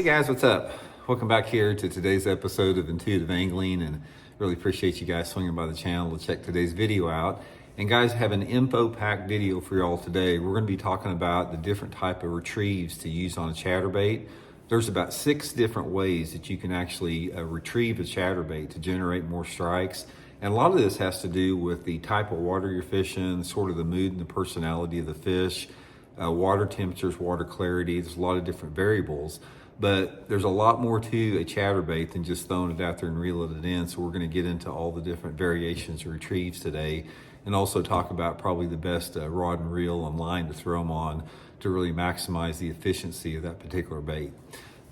Hey guys, what's up? Welcome back here to today's episode of Intuitive Angling, and really appreciate you guys swinging by the channel to check today's video out. And guys, I have an info-packed video for y'all today. We're going to be talking about the different type of retrieves to use on a chatterbait. There's about 6 different ways that you can actually retrieve a chatterbait to generate more strikes. And a lot of this has to do with the type of water you're fishing, sort of the mood and the personality of the fish, water temperatures, water clarity. There's a lot of different variables. But there's a lot more to a chatterbait than just throwing it out there and reeling it in. So we're going to get into all the different variations of retrieves today, and also talk about probably the best rod and reel and line to throw them on to really maximize the efficiency of that particular bait.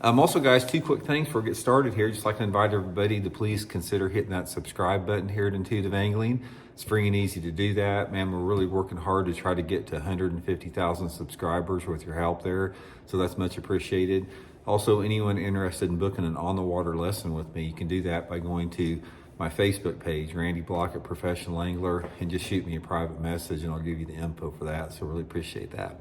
Also, guys, 2 quick things before we get started here. Just like to invite everybody to please consider hitting that subscribe button here at Intuitive Angling. It's free and easy to do that. Man, we're really working hard to try to get to 150,000 subscribers with your help there. So that's much appreciated. Also, anyone interested in booking an on-the-water lesson with me, you can do that by going to my Facebook page, Randy Blaukat Professional Angler, and just shoot me a private message and I'll give you the info for that. So really appreciate that.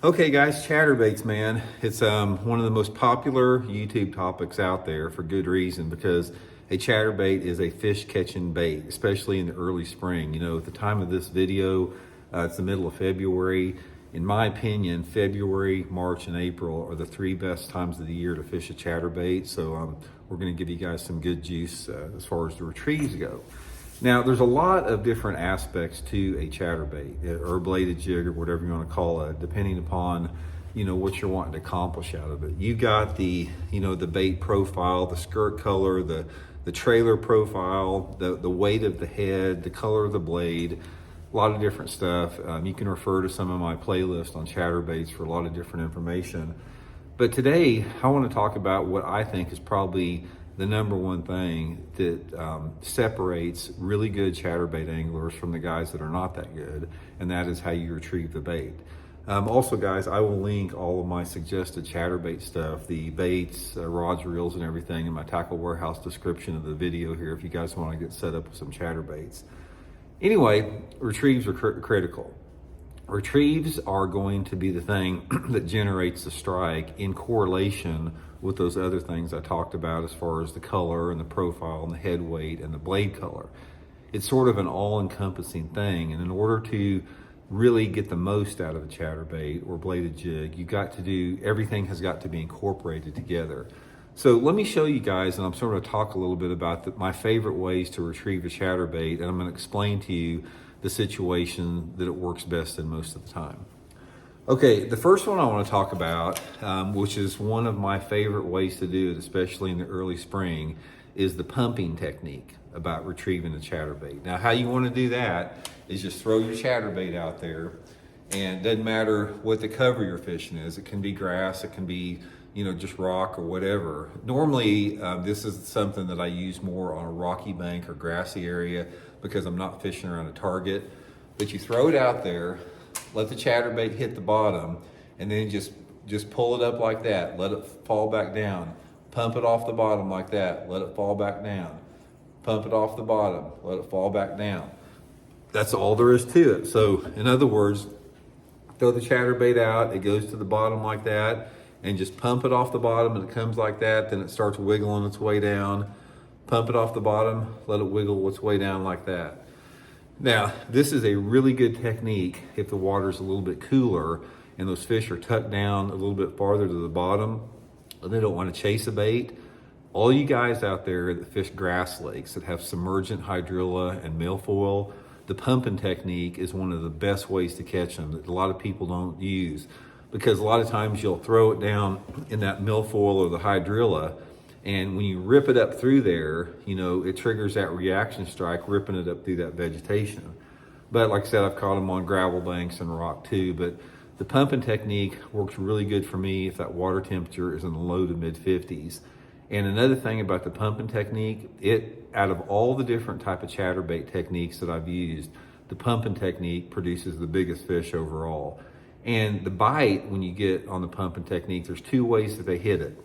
Okay guys, chatterbaits, man. It's one of the most popular YouTube topics out there for good reason, because a chatterbait is a fish catching bait, especially in the early spring. You know, at the time of this video, it's the middle of February. In my opinion, February, March, and April are the 3 best times of the year to fish a chatterbait. So we're going to give you guys some good juice as far as the retrieves go. Now, there's a lot of different aspects to a chatterbait or a bladed jig or whatever you want to call it, depending upon, you know, what you're wanting to accomplish out of it. You got the, you know, the bait profile, the skirt color, the trailer profile, the weight of the head, the color of the blade. A lot of different stuff. You can refer to some of my playlists on chatterbaits for a lot of different information. But today, I want to talk about what I think is probably the number one thing that separates really good chatterbait anglers from the guys that are not that good, and that is how you retrieve the bait. Also, guys, I will link all of my suggested chatterbait stuff, the baits, rods, reels, and everything in my tackle warehouse description of the video here if you guys want to get set up with some chatterbaits. Anyway, retrieves are critical. Retrieves are going to be the thing that generates the strike in correlation with those other things I talked about as far as the color and the profile and the head weight and the blade color. It's sort of an all-encompassing thing, and in order to really get the most out of a chatterbait or bladed jig, you've got to do, everything has got to be incorporated together. So let me show you guys, and I'm sort of talk a little bit about my favorite ways to retrieve a chatterbait, and I'm going to explain to you the situation that it works best in most of the time. Okay, the first one I want to talk about, which is one of my favorite ways to do it, especially in the early spring, is the pumping technique about retrieving a chatterbait. Now, how you want to do that is just throw your chatterbait out there, and it doesn't matter what the cover you're fishing is. It can be grass, it can be, you know, just rock or whatever. Normally, this is something that I use more on a rocky bank or grassy area because I'm not fishing around a target. But you throw it out there, let the chatterbait hit the bottom, and then just pull it up like that. Let it fall back down. Pump it off the bottom like that. Let it fall back down. Pump it off the bottom. Let it fall back down. That's all there is to it. So, in other words, throw the chatterbait out. It goes to the bottom like that, and just pump it off the bottom, and it comes like that. Then it starts wiggling its way down. Pump it off the bottom, let it wiggle its way down like that. Now, this is a really good technique if the water's a little bit cooler and those fish are tucked down a little bit farther to the bottom and they don't want to chase a bait. All you guys out there that fish grass lakes that have submergent hydrilla and milfoil, the pumping technique is one of the best ways to catch them that a lot of people don't use, because a lot of times you'll throw it down in that milfoil or the hydrilla, and when you rip it up through there, you know, it triggers that reaction strike, ripping it up through that vegetation. But like I said, I've caught them on gravel banks and rock too. But the pumping technique works really good for me if that water temperature is in the low to mid 50s. And another thing about the pumping technique, out of all the different type of chatterbait techniques that I've used, the pumping technique produces the biggest fish overall. And the bite, when you get on the pumping technique, there's 2 ways that they hit it.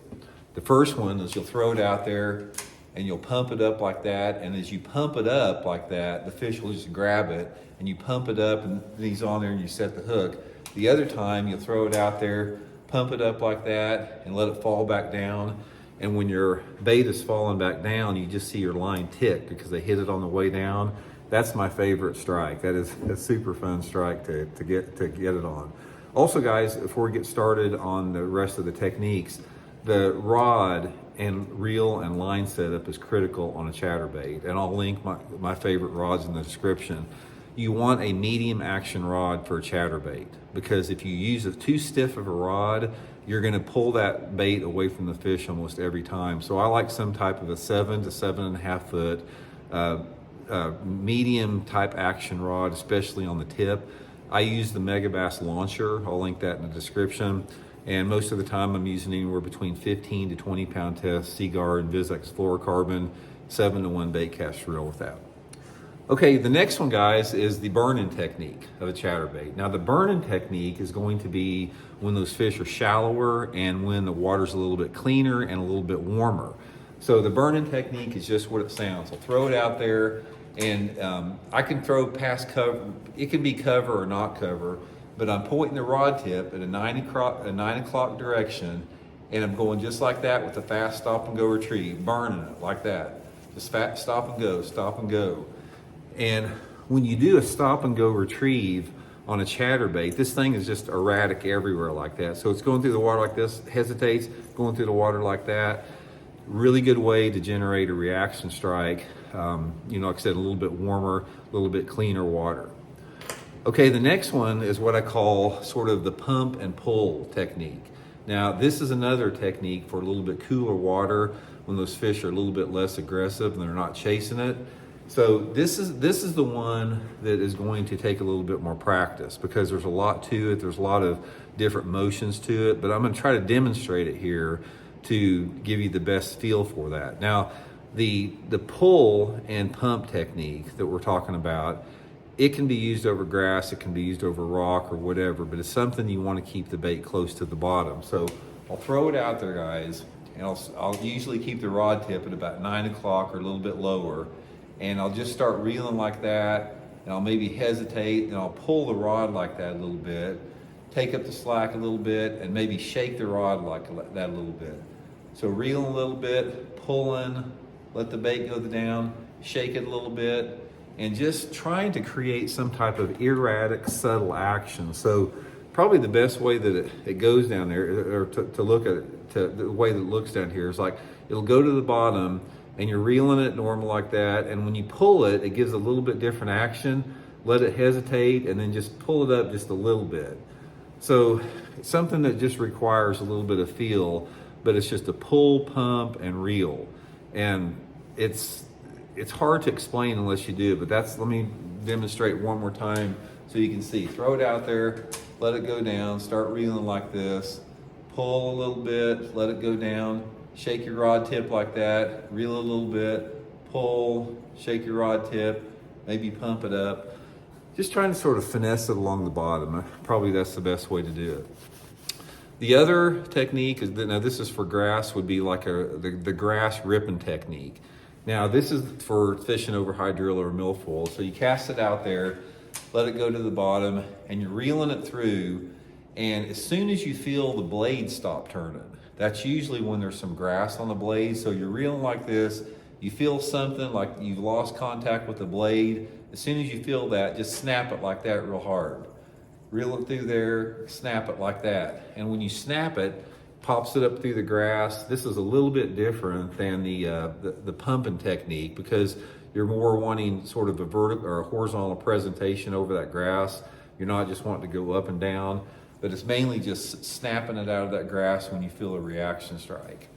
The first one is you'll throw it out there and you'll pump it up like that. And as you pump it up like that, the fish will just grab it and you pump it up and he's on there and you set the hook. The other time you'll throw it out there, pump it up like that and let it fall back down. And when your bait is falling back down, you just see your line tick because they hit it on the way down. That's my favorite strike. That is a super fun strike to get it on. Also, guys, before we get started on the rest of the techniques, the rod and reel and line setup is critical on a chatterbait, and I'll link my favorite rods in the description. You want a medium action rod for a chatterbait, because if you use too stiff of a rod, you're going to pull that bait away from the fish almost every time. So I like some type of a 7 to 7.5 foot medium type action rod, especially on the tip. I use the Megabass launcher. I'll link that in the description. And most of the time I'm using anywhere between 15 to 20 pound test Seaguar and Vizex fluorocarbon 7-to-1 bait cast reel with that. Okay, the next one, guys, is the burn-in technique of a chatterbait. Now, the burn-in technique is going to be when those fish are shallower and when the water's a little bit cleaner and a little bit warmer. So the burn-in technique is just what it sounds. I'll throw it out there, and I can throw past cover. It can be cover or not cover, but I'm pointing the rod tip at a 9 o'clock direction, and I'm going just like that with a fast stop and go retrieve, burning it like that. Just fast stop and go, stop and go. And when you do a stop and go retrieve on a chatterbait, this thing is just erratic everywhere like that. So it's going through the water like this, hesitates, going through the water like that. Really good way to generate a reaction strike. You know, like I said, a little bit warmer, a little bit cleaner water. Okay, the next one is what I call sort of the pump and pull technique. Now, this is another technique for a little bit cooler water when those fish are a little bit less aggressive and they're not chasing it. So this is the one that is going to take a little bit more practice, because there's a lot to it. There's a lot of different motions to it, but I'm going to try to demonstrate it here to give you the best feel for that. Now, the pull and pump technique that we're talking about, it can be used over grass, it can be used over rock or whatever, but it's something you want to keep the bait close to the bottom. So I'll throw it out there, guys, and I'll usually keep the rod tip at about 9 o'clock or a little bit lower. And I'll just start reeling like that, and I'll maybe hesitate, and I'll pull the rod like that a little bit, take up the slack a little bit, and maybe shake the rod like that a little bit. So reeling a little bit, pulling, let the bait go down, shake it a little bit, and just trying to create some type of erratic, subtle action. So probably the best way that it goes down there, or to look at it, the way that it looks down here, is like it'll go to the bottom, and you're reeling it normal like that, and when you pull it, it gives a little bit different action. Let it hesitate, and then just pull it up just a little bit. So it's something that just requires a little bit of feel, but it's just a pull, pump, and reel. And it's hard to explain unless you do, but let me demonstrate one more time so you can see. Throw it out there, let it go down, start reeling like this, pull a little bit, let it go down, shake your rod tip like that, reel a little bit, pull, shake your rod tip, maybe pump it up. Just trying to sort of finesse it along the bottom. Probably that's the best way to do it. The other technique is, now this is for grass, would be like the grass ripping technique. Now this is for fishing over hydrilla or milfoil. So you cast it out there, let it go to the bottom, and you're reeling it through, and as soon as you feel the blade stop turning, that's usually when there's some grass on the blade. So you're reeling like this, you feel something like you've lost contact with the blade. As soon as you feel that, just snap it like that real hard. Reel it through there, snap it like that. And when you snap it, pops it up through the grass. This is a little bit different than the pumping technique, because you're more wanting sort of a vertical or a horizontal presentation over that grass. You're not just wanting to go up and down, but it's mainly just snapping it out of that grass when you feel a reaction strike.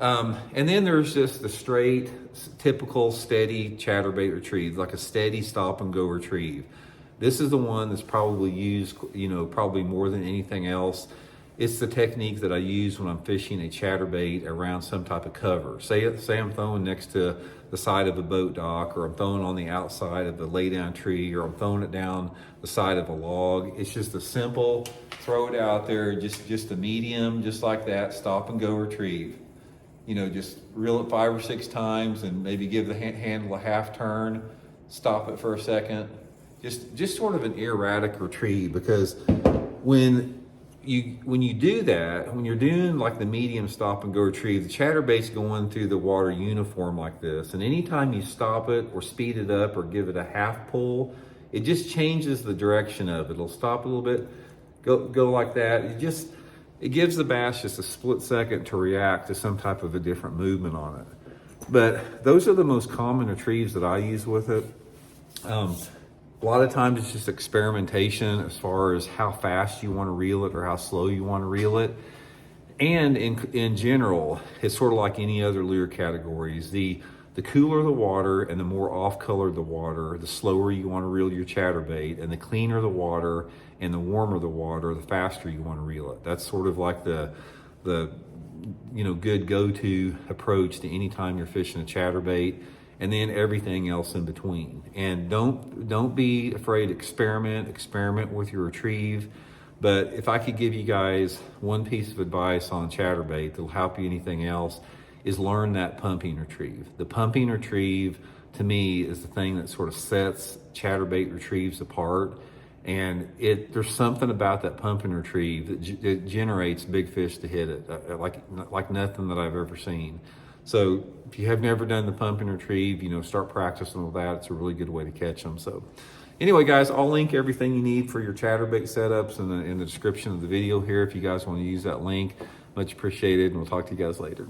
And then there's just the straight, typical, steady chatterbait retrieve, like a steady stop and go retrieve. This is the one that's probably used, probably more than anything else. It's the technique that I use when I'm fishing a chatterbait around some type of cover. Say I'm throwing next to the side of a boat dock, or I'm throwing on the outside of a lay down tree, or I'm throwing it down the side of a log. It's just a simple, throw it out there, just a medium, just like that, stop and go retrieve. Just reel it 5 or 6 times and maybe give the handle a half turn, stop it for a second. Just sort of an erratic retrieve, because when when you do that, when you're doing like the medium stop and go retrieve, the chatterbait's going through the water uniform like this. And anytime you stop it or speed it up or give it a half pull, it just changes the direction of it. It'll stop a little bit, go like that. It gives the bass just a split second to react to some type of a different movement on it. But those are the most common retrieves that I use with it. A lot of times it's just experimentation as far as how fast you want to reel it or how slow you want to reel it. And in general, it's sort of like any other lure categories. The cooler the water and the more off-colored the water, the slower you want to reel your chatterbait, and the cleaner the water and the warmer the water, the faster you want to reel it. That's sort of like the good go-to approach to any time you're fishing a chatterbait, and then everything else in between. And don't be afraid to experiment with your retrieve. But if I could give you guys one piece of advice on chatterbait that'll help you anything else, is learn that pumping retrieve. The pumping retrieve, to me, is the thing that sort of sets chatterbait retrieves apart. And there's something about that pumping retrieve that generates big fish to hit it, like nothing that I've ever seen. So if you have never done the pumping retrieve, start practicing with that. It's a really good way to catch them. So anyway, guys, I'll link everything you need for your chatterbait setups in the description of the video here if you guys want to use that link. Much appreciated, and we'll talk to you guys later.